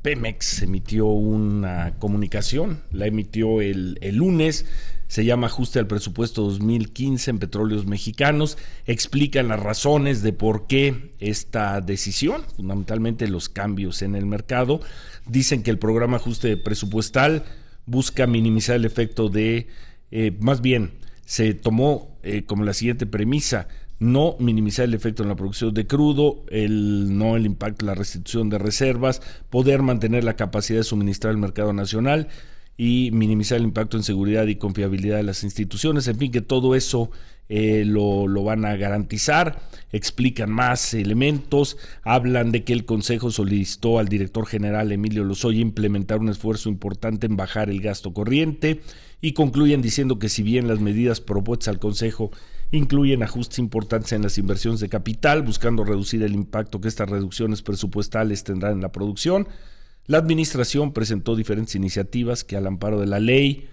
Pemex emitió una comunicación, la emitió el lunes, se llama Ajuste al Presupuesto 2015 en Petróleos Mexicanos, explican las razones de por qué esta decisión, fundamentalmente los cambios en el mercado. Dicen que el programa ajuste presupuestal busca minimizar el efecto de, más bien, se tomó como la siguiente premisa: no minimizar el efecto en la producción de crudo, no el impacto en la restitución de reservas, poder mantener la capacidad de suministrar el mercado nacional y minimizar el impacto en seguridad y confiabilidad de las instituciones. En fin, que todo eso lo van a garantizar. Explican más elementos, hablan de que el Consejo solicitó al director general Emilio Lozoya implementar un esfuerzo importante en bajar el gasto corriente, y concluyen diciendo que si bien las medidas propuestas al Consejo incluyen ajustes importantes en las inversiones de capital, buscando reducir el impacto que estas reducciones presupuestales tendrán en la producción, la administración presentó diferentes iniciativas que, al amparo de la ley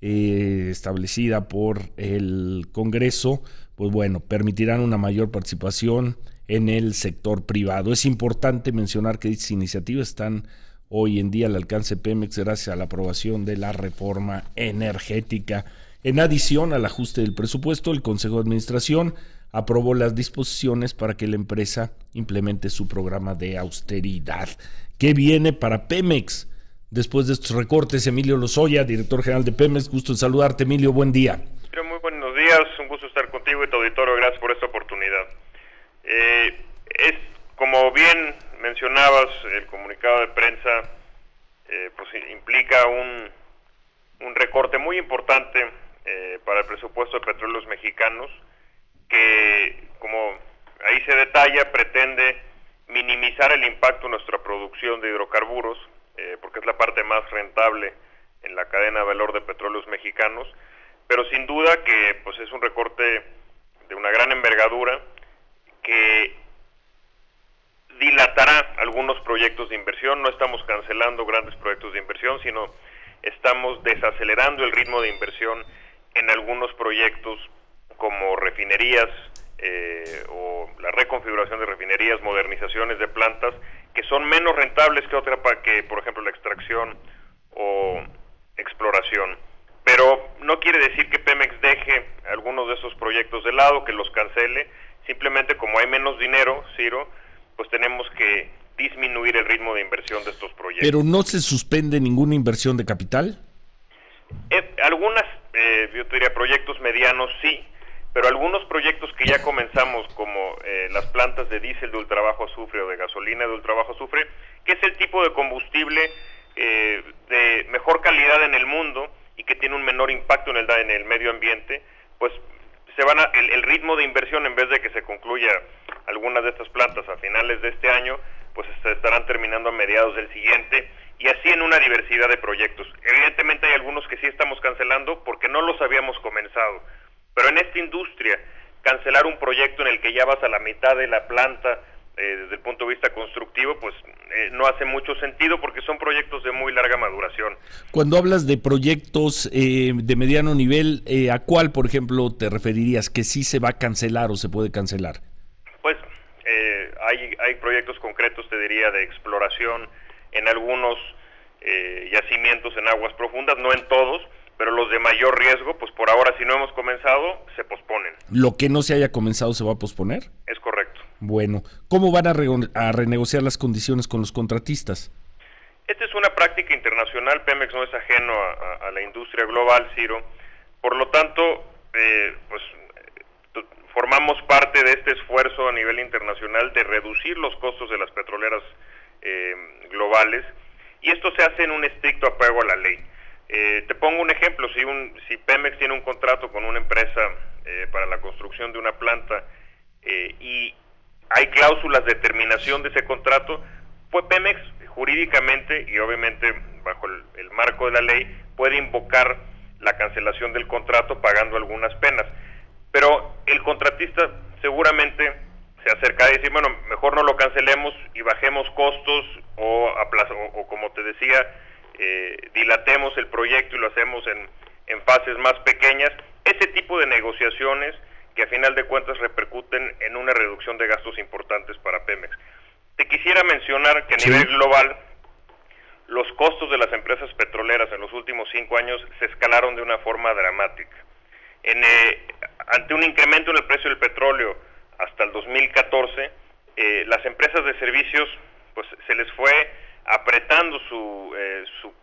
establecida por el Congreso, pues bueno, permitirán una mayor participación en el sector privado. Es importante mencionar que estas iniciativas están hoy en día al alcance de Pemex gracias a la aprobación de la reforma energética. En adición al ajuste del presupuesto, el Consejo de Administración aprobó las disposiciones para que la empresa implemente su programa de austeridad. ¿Qué viene para Pemex después de estos recortes? Emilio Lozoya, director general de Pemex, gusto en saludarte, Emilio, buen día. Muy buenos días, un gusto estar contigo y tu auditorio, gracias por esta oportunidad. Es, como bien mencionabas, el comunicado de prensa pues implica un recorte muy importante para el presupuesto de Petróleos Mexicanos, que, como ahí se detalla, pretende minimizar el impacto en nuestra producción de hidrocarburos, porque es la parte más rentable en la cadena de valor de Petróleos Mexicanos, pero sin duda que pues es un recorte de una gran envergadura que dilatará algunos proyectos de inversión. No estamos cancelando grandes proyectos de inversión, sino estamos desacelerando el ritmo de inversión en algunos proyectos como refinerías o la reconfiguración de refinerías, modernizaciones de plantas que son menos rentables que por ejemplo la extracción o exploración. Pero no quiere decir que Pemex deje algunos de esos proyectos de lado, que los cancele. Simplemente, como hay menos dinero, Ciro, pues tenemos que disminuir el ritmo de inversión de estos proyectos. ¿Pero no se suspende ninguna inversión de capital? Algunas, yo te diría, proyectos medianos sí, pero algunos proyectos que ya comenzamos, como las plantas de diésel de ultrabajo azufre o de gasolina de ultrabajo azufre, que es el tipo de combustible de mejor calidad en el mundo y que tiene un menor impacto en el medio ambiente, pues el ritmo de inversión, en vez de que se concluya algunas de estas plantas a finales de este año, pues se estarán terminando a mediados del siguiente, y así en una diversidad de proyectos. Evidentemente hay algunos que sí estamos cancelando porque no los habíamos comenzado, pero en esta industria, cancelar un proyecto en el que ya vas a la mitad de la planta desde el punto de vista constructivo, pues no hace mucho sentido, porque son proyectos de muy larga maduración. Cuando hablas de proyectos de mediano nivel, ¿a cuál, por ejemplo, te referirías que sí se va a cancelar o se puede cancelar? Pues hay proyectos concretos, te diría, de exploración en algunos yacimientos en aguas profundas, no en todos, pero los de mayor riesgo, pues por ahora, si no hemos comenzado, se posponen. ¿Lo que no se haya comenzado se va a posponer? Es correcto. Bueno, ¿cómo van a renegociar las condiciones con los contratistas? Esta es una práctica internacional. Pemex no es ajeno a la industria global, Ciro. Por lo tanto, pues formamos parte de este esfuerzo a nivel internacional de reducir los costos de las petroleras globales, y esto se hace en un estricto apego a la ley. Te pongo un ejemplo: si Pemex tiene un contrato con una empresa para la construcción de una planta y hay cláusulas de terminación de ese contrato, pues Pemex jurídicamente y obviamente bajo el marco de la ley puede invocar la cancelación del contrato pagando algunas penas, pero el contratista seguramente se acercará y decir, bueno, mejor no lo cancelemos y bajemos costos o como te decía, dilatemos el proyecto y lo hacemos en fases más pequeñas. Ese tipo de negociaciones que a final de cuentas repercuten en una reducción de gastos importantes para Pemex. Te quisiera mencionar que a nivel global los costos de las empresas petroleras en los últimos 5 años se escalaron de una forma dramática. Ante un incremento en el precio del petróleo hasta el 2014, las empresas de servicios pues se les fue apretando su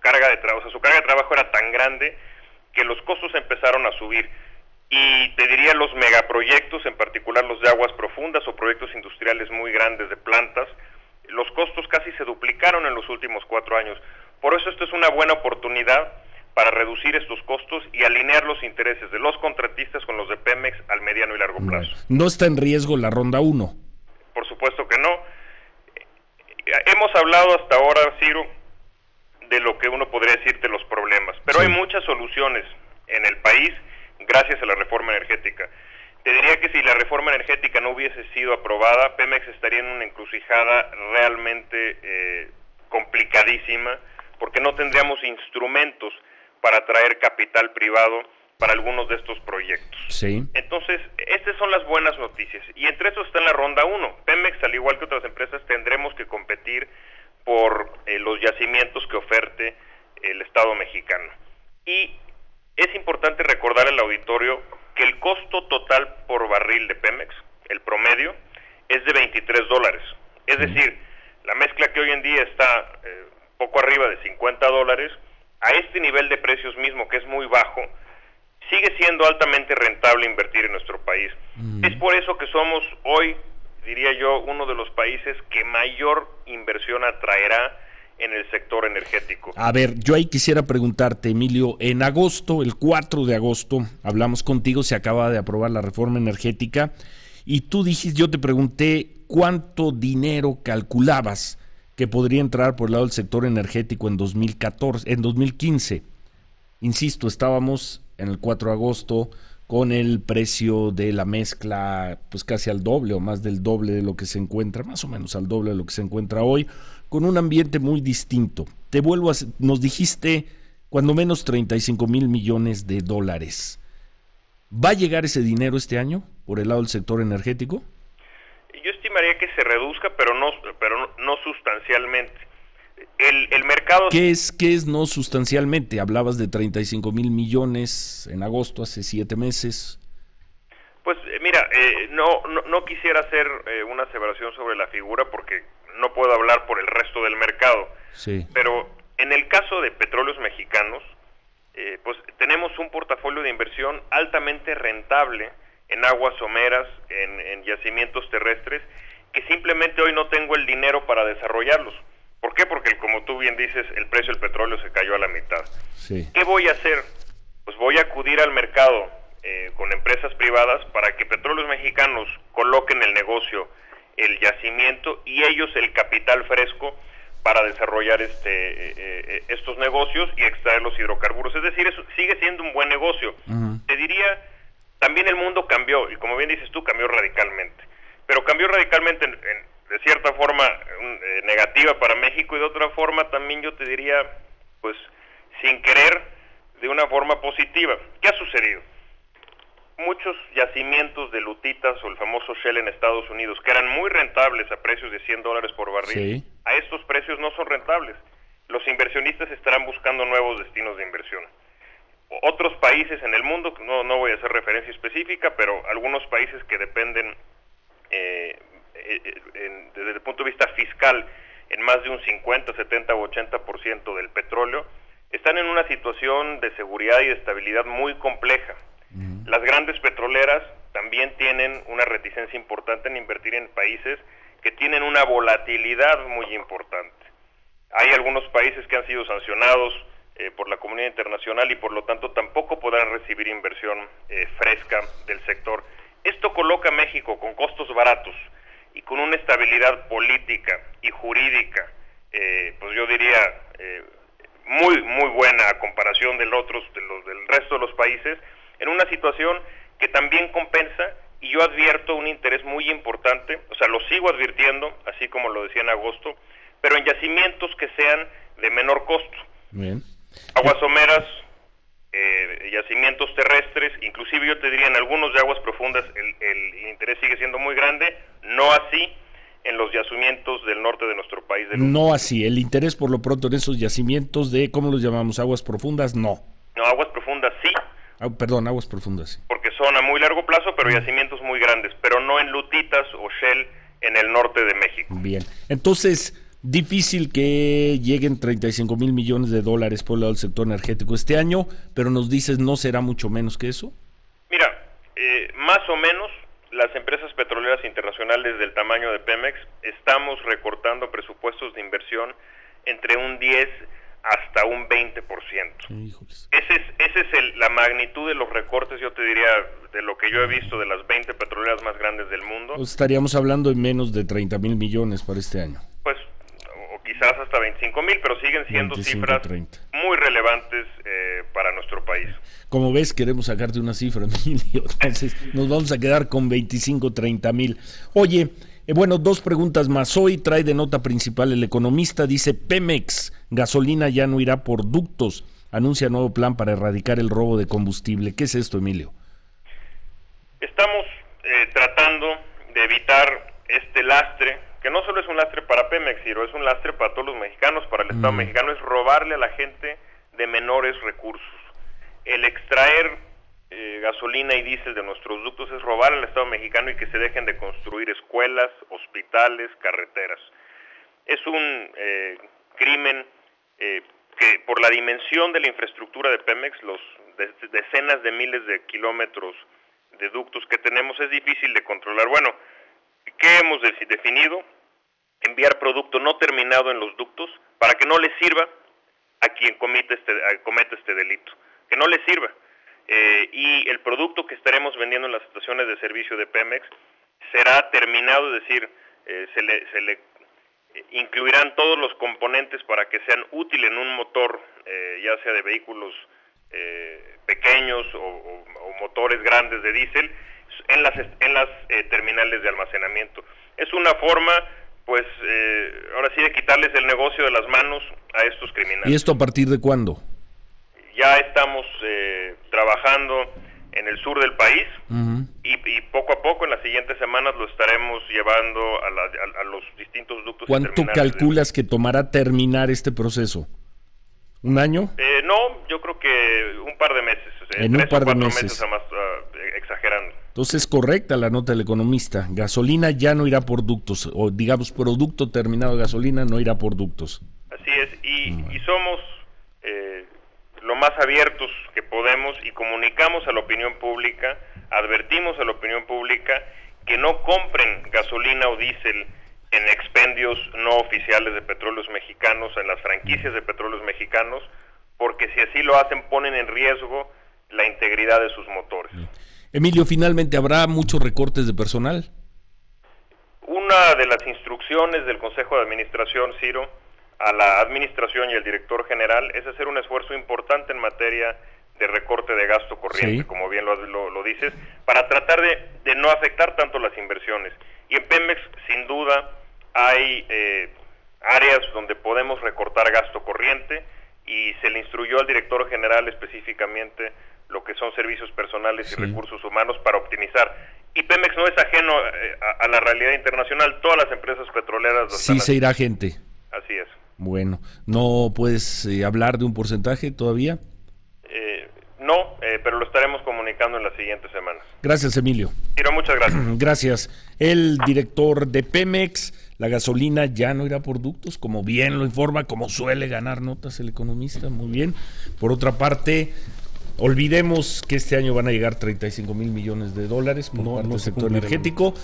carga de trabajo. O sea, su carga de trabajo era tan grande que los costos empezaron a subir. Y te diría, los megaproyectos, en particular los de aguas profundas o proyectos industriales muy grandes de plantas, los costos casi se duplicaron en los últimos 4 años. Por eso esto es una buena oportunidad para reducir estos costos y alinear los intereses de los contratistas con los de Pemex al mediano y largo plazo. ¿No está en riesgo la ronda 1? Por supuesto que no. Hemos hablado hasta ahora, Ciro, de lo que uno podría decir de los problemas, pero sí, hay muchas soluciones en el país gracias a la reforma energética. Te diría que si la reforma energética no hubiese sido aprobada, Pemex estaría en una encrucijada realmente complicadísima, porque no tendríamos instrumentos para atraer capital privado para algunos de estos proyectos. Sí. Entonces, estas son las buenas noticias. Y entre estos está en la ronda 1. Pemex, al igual que otras empresas, tendremos que competir por los yacimientos que oferte el Estado mexicano. Y es importante recordar al auditorio que el costo total por barril de Pemex, el promedio, es de $23. Es decir, la mezcla que hoy en día está poco arriba de $50, a este nivel de precios mismo, que es muy bajo, sigue siendo altamente rentable invertir en nuestro país. Es por eso que somos hoy, diría yo, uno de los países que mayor inversión atraerá en el sector energético. A ver, yo ahí quisiera preguntarte, Emilio, en agosto, el 4 de agosto, hablamos contigo, se acaba de aprobar la reforma energética, y tú dijiste, yo te pregunté, ¿cuánto dinero calculabas que podría entrar por el lado del sector energético en 2015? Insisto, estábamos en el 4 de agosto con el precio de la mezcla pues casi al doble o más del doble de lo que se encuentra, más o menos al doble de lo que se encuentra hoy, con un ambiente muy distinto. Te vuelvo a... Nos dijiste cuando menos 35 mil millones de dólares. ¿Va a llegar ese dinero este año por el lado del sector energético? Yo estimaría que se reduzca, pero no sustancialmente. El mercado... ¿Qué es no sustancialmente? Hablabas de 35 mil millones en agosto, hace 7 meses. Pues mira, no quisiera hacer una aseveración sobre la figura porque no puedo hablar por el resto del mercado. Sí. Pero en el caso de Petróleos Mexicanos, pues tenemos un portafolio de inversión altamente rentable en aguas someras, en yacimientos terrestres, que simplemente hoy no tengo el dinero para desarrollarlos. ¿Por qué? Porque, como tú bien dices, el precio del petróleo se cayó a la mitad. Sí. ¿Qué voy a hacer? Pues voy a acudir al mercado con empresas privadas para que Petróleos Mexicanos coloquen el negocio, el yacimiento y ellos el capital fresco para desarrollar estos negocios y extraer los hidrocarburos. Es decir, eso sigue siendo un buen negocio. Te diría, también el mundo cambió, y como bien dices tú, cambió radicalmente. Pero cambió radicalmente de cierta forma negativa para México, y de otra forma también yo te diría, pues sin querer, de una forma positiva. ¿Qué ha sucedido? Muchos yacimientos de lutitas o el famoso Shell en Estados Unidos, que eran muy rentables a precios de $100 por barril, sí, a estos precios no son rentables. Los inversionistas estarán buscando nuevos destinos de inversión. Otros países en el mundo, no voy a hacer referencia específica, pero algunos países que dependen desde el punto de vista fiscal en más de un 50, 70 o 80% del petróleo, están en una situación de seguridad y de estabilidad muy compleja. Las grandes petroleras también tienen una reticencia importante en invertir en países que tienen una volatilidad muy importante. Hay algunos países que han sido sancionados por la comunidad internacional y por lo tanto tampoco podrán recibir inversión fresca del sector. Esto coloca a México con costos baratos y con una estabilidad política y jurídica, pues yo diría muy buena a comparación del resto de los países, en una situación que también compensa, y yo advierto un interés muy importante, o sea, lo sigo advirtiendo, así como lo decía en agosto, pero en yacimientos que sean de menor costo. Bien. Aguas someras, yacimientos terrestres, inclusive yo te diría en algunos de aguas profundas el interés sigue siendo muy grande, no así en los yacimientos del norte de nuestro país. No así, el interés por lo pronto en esos yacimientos de, ¿cómo los llamamos? ¿Aguas profundas? No. No, aguas profundas sí. Perdón, aguas profundas sí. Porque son a muy largo plazo, pero yacimientos muy grandes, pero no en lutitas o shell en el norte de México. Bien, entonces, difícil que lleguen 35 mil millones de dólares por el lado del sector energético este año, pero nos dices, ¿no será mucho menos que eso? Mira, más o menos, las empresas petroleras internacionales del tamaño de Pemex estamos recortando presupuestos de inversión entre un 10 hasta un 20%. Híjoles. Esa es la magnitud de los recortes, yo te diría, de lo que yo he visto de las 20 petroleras más grandes del mundo. Pues estaríamos hablando de menos de 30 mil millones para este año. Pues, o quizás hasta 25 mil, pero siguen siendo 25, cifras 30. muy relevantes para nuestro país. Como ves, queremos sacarte una cifra, Emilio, entonces nos vamos a quedar con 25, 30 mil. Oye, bueno, dos preguntas más. Hoy trae de nota principal El Economista, dice Pemex, gasolina ya no irá por ductos, anuncia nuevo plan para erradicar el robo de combustible. ¿Qué es esto, Emilio? Estamos tratando de evitar este lastre, que no solo es un lastre para Pemex, sino es un lastre para todos los mexicanos, para el Estado mexicano, es robarle a la gente de menores recursos. El extraer gasolina y diésel de nuestros ductos es robar al Estado mexicano y que se dejen de construir escuelas, hospitales, carreteras. Es un crimen que por la dimensión de la infraestructura de Pemex, los decenas de miles de kilómetros de ductos que tenemos, es difícil de controlar. Bueno, ¿qué hemos definido? Enviar producto no terminado en los ductos para que no le sirva a quien comete este delito, que no le sirva. Y el producto que estaremos vendiendo en las estaciones de servicio de Pemex será terminado, es decir, se le incluirán todos los componentes para que sean útiles en un motor, ya sea de vehículos pequeños o motores grandes de diésel, en las terminales de almacenamiento. Es una forma, pues, ahora sí, de quitarles el negocio de las manos a estos criminales. ¿Y esto a partir de cuándo? Ya estamos trabajando en el sur del país y poco a poco en las siguientes semanas lo estaremos llevando a los distintos ductos. ¿Cuánto calculas que tomará terminar este proceso? ¿Un año? No, yo creo que un par de meses. En un par de meses. Exagerando. Entonces, correcta la nota del Economista. Gasolina ya no irá por ductos, o digamos, producto terminado de gasolina no irá por ductos. Así es, y somos lo más abiertos que podemos y comunicamos a la opinión pública, advertimos a la opinión pública que no compren gasolina o diésel en expendios no oficiales de petróleos mexicanos, en las franquicias de petróleos mexicanos, porque si así lo hacen ponen en riesgo la integridad de sus motores. Emilio, finalmente, ¿habrá muchos recortes de personal? Una de las instrucciones del Consejo de Administración, Ciro, a la Administración y al Director General es hacer un esfuerzo importante en materia de recorte de gasto corriente, sí, como bien lo dices, para tratar de no afectar tanto las inversiones. Y en Pemex, sin duda, hay áreas donde podemos recortar gasto corriente y se le instruyó al Director General específicamente lo que son servicios personales y recursos humanos para optimizar. Y Pemex no es ajeno a la realidad internacional, todas las empresas petroleras... Sí se irá gente. Así es. Bueno, ¿no puedes hablar de un porcentaje todavía? No, pero lo estaremos comunicando en las siguientes semanas. Gracias, Emilio. Ciro, muchas gracias. Gracias. El director de Pemex, la gasolina ya no irá por ductos, como bien lo informa, como suele ganar notas El Economista, muy bien. Por otra parte, olvidemos que este año van a llegar 35 mil millones de dólares por parte del sector energético.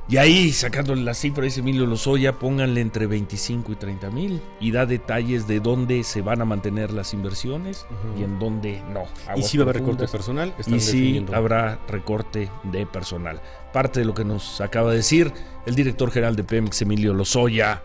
Y ahí, sacándole la cifra, dice Emilio Lozoya, pónganle entre 25 y 30 mil y da detalles de dónde se van a mantener las inversiones y en dónde no. ¿Y si va a haber recorte de personal? Y sí habrá recorte de personal. Parte de lo que nos acaba de decir el director general de Pemex, Emilio Lozoya.